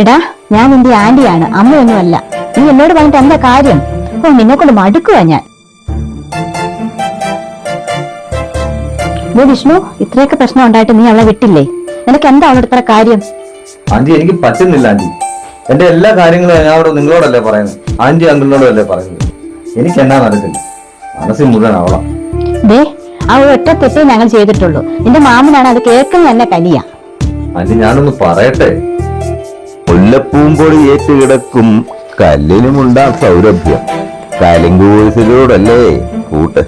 എടാ, ഞാൻ നിന്റെ ആന്റിയാണ്, അമ്മയൊന്നുമല്ല. നീ എന്നോട് പറഞ്ഞിട്ട് എന്താ കാര്യം? ഓ, നിന്നെ കൊണ്ട് മടുക്കുവാ ഞാൻ. വിഷ്ണു, ഇത്രയൊക്കെ പ്രശ്നം ഉണ്ടായിട്ട് നീ അവളെ വിട്ടില്ലേ? നിനക്ക് എന്താ അവളുടെ ഇത്ര കാര്യം? ആന്റി, എനിക്ക് പറ്റുന്നില്ല ആന്റി. എന്റെ എല്ലാ കാര്യങ്ങളും ഞാൻ അവിടെ നിങ്ങളോടല്ലേ പറയുന്നത്, ആന്റി അങ്കിളിനോടല്ലേ പറയുന്നത്. എനിക്ക് എന്നാ നടക്കില്ല, മനസ്സിൽ മുഴുവൻ അവളാ. ദേ, ആ ഒരു ഒറ്റ തെറ്റേ ഞങ്ങൾ ചെയ്തിട്ടുള്ളൂ. നിന്റെ മാമനാണ് അത് കേൾക്കുന്ന തന്നെ കലിയ. ആന്റി, ഞാനൊന്ന് പറയട്ടെ. മുല്ലപ്പൂമ്പൊടി ഏറ്റുകിടക്കും കല്ലിനുമുണ്ടാ സൗരഭ്യം, കലിങ്കൂസിലൂടല്ലേ കൂട്ട്.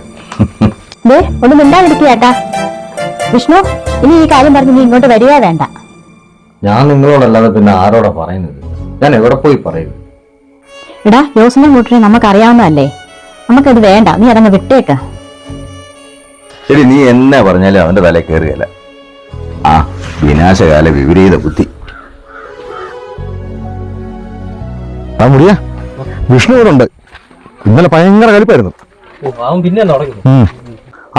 ദേ, ഒന്ന് മിണ്ടാതിരിക്കുകേട്ടാ. വിഷ്ണു, ഇനി ഈ കാര്യം പറഞ്ഞ് നീ ഇങ്ങോട്ട് വരിക വേണ്ട. ഞാൻ നിങ്ങളോടല്ലാതെ പിന്നെ ആരോടാ പറയുന്നത്? ഞാൻ എവിടെ പോയി പറയുന്നത്? എടാ, ജോസിന്റെ കൂട്ടിനെ നമുക്ക് അറിയാവുന്നതല്ലേ, നമുക്കത് വേണ്ട. നീ അതങ്ങ് വിട്ടേക്ക്. ശരി, നീ എന്നാ പറഞ്ഞാലും അവന്റെ തല കയറുകയല്ല. ആ വിനാശകാല വിപരീത ബുദ്ധി. ആ മുടിയ വിഷ്ണു ഇവിടെ ഉണ്ട്. ഇന്നലെ ഭയങ്കര കലിപ്പായിരുന്നു.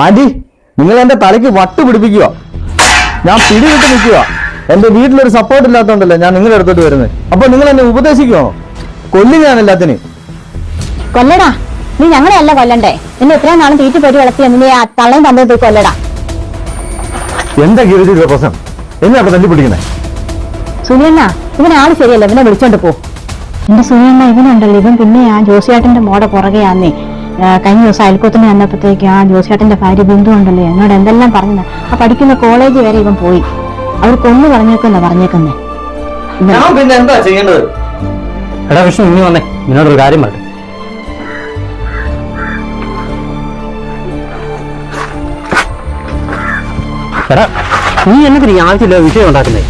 ആന്റി, നിങ്ങൾ എന്റെ തലയ്ക്ക് വട്ട് പിടിപ്പിക്കുക. ഞാൻ പിടിവിട്ട് നിൽക്കുക. എന്റെ വീട്ടിലൊരു സപ്പോർട്ട് ഇല്ലാത്തോണ്ടല്ലേ ഞാൻ നിങ്ങളുടെ അടുത്തോട്ട് വരുന്നത്. അപ്പൊ നിങ്ങൾ എന്നെ ഉപദേശിക്കുമോ? കൊല്ലും ഞാൻ എല്ലാത്തിനും. കൊല്ലടാ, നീ ഞങ്ങളെ അല്ല കൊല്ലണ്ടേ. നിന്നെ എത്രയും നാളും തീറ്റി പരി വളർത്തിയ നിന്നെ ആ തള്ളയും തമ്മിൽ പോയി കൊല്ലടാ. എന്താ ഗീത പ്രശ്നം? എന്നെ അവിടെ തല്ലി പിടിക്കണേ? സുനിയണ്ണ, ഇവനാള് ശരിയല്ല, ഇവനെ വിളിച്ചോണ്ട് പോ. എന്റെ സുനിയണ്ണ, ഇവനുണ്ടല്ലോ, ഇവൻ പിന്നെ ആ ജോസിയേട്ടന്റെ മോടെ പുറകെയാന്നേ. കഴിഞ്ഞ ദിവസം അയൽക്കൂത്തിന് വന്നപ്പോഴത്തേക്ക് ആ ജോസിയേട്ടന്റെ ഭാര്യ ബിന്ദു ഉണ്ടല്ലോ, എന്നോട് എന്തെല്ലാം പറഞ്ഞു. ആ പഠിക്കുന്ന കോളേജ് വരെ ഇവൻ പോയി. അവർ കൊന്നു പറഞ്ഞേക്കുന്ന പറഞ്ഞേക്കുന്നേ. ഞാൻ പിന്നെ എന്താ ചെയ്യേണ്ടത്? എടാ വിഷ്ണു, ഇനി വന്നേ, നിന്നോടൊരു കാര്യം പറ. എടാ, നീ എന്നൊക്കെ നീ ആവശ്യമില്ല വിഷയം ഉണ്ടാക്കുന്നേ.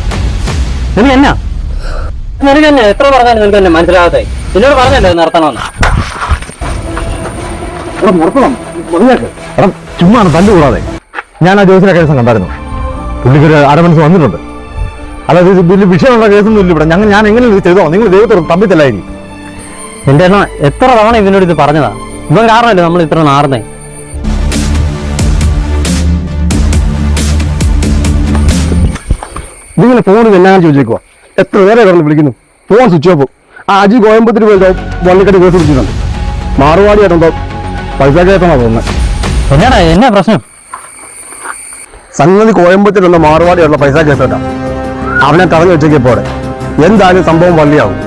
നിനക്ക് എന്നാ നിനക്ക് തന്നെ എത്ര പറഞ്ഞാലും നിനക്ക് തന്നെ മനസ്സിലാകത്തെ. നിന്നോട് പറഞ്ഞല്ലേ നിർത്തണമെന്ന്. എടാ, ചുമ്മാ തല്ലു കൂടാതെ. ഞാൻ ആ ജോസിനെ കേസം കണ്ടായിരുന്നു. പുള്ളിക്കൊരു അരമനസ് വന്നിട്ടുണ്ട്. അതായത് വലിയ വിഷയമുള്ള കേസൊന്നും ഇല്ല ഇവിടെ. ഞാൻ എങ്ങനെ ഇത് ചെയ്തോ? നിങ്ങൾ ദൈവത്തോട് തമ്മിത്തല്ലായിരിക്കും. എന്റെ എണ്ണ എത്ര തവണ ഇവനോട് ഇത് പറഞ്ഞതാ. ഇവൻ കാരണമല്ലേ നമ്മൾ ഇത്ര നാർന്നേ. ഇതിങ്ങനെ ഫോൺ എന്നാന്ന് ചോദിച്ചേക്കുവാ. എത്ര നേരെ കിടന്ന് വിളിക്കുന്നു, ഫോൺ സ്വിച്ച് ഓഫ്. ആ അജി കോയമ്പത്തൂർ പോയി വള്ളിക്കട്ടി കേസ് പിടിച്ചിട്ടുണ്ട്. മാറുവാടിയായിട്ടുണ്ടോ പൈസ കേസമാ തോന്നുന്നത്. എന്നാടാ, എന്നാ പ്രശ്നം? സംഗതി കോയമ്പത്തൂരുള്ള മാറുവാടിയുള്ള പൈസ കേസോട്ടാ. അവനെ തടഞ്ഞു വെച്ചേക്കപ്പോടെ എന്തായാലും സംഭവം വള്ളിയാവും.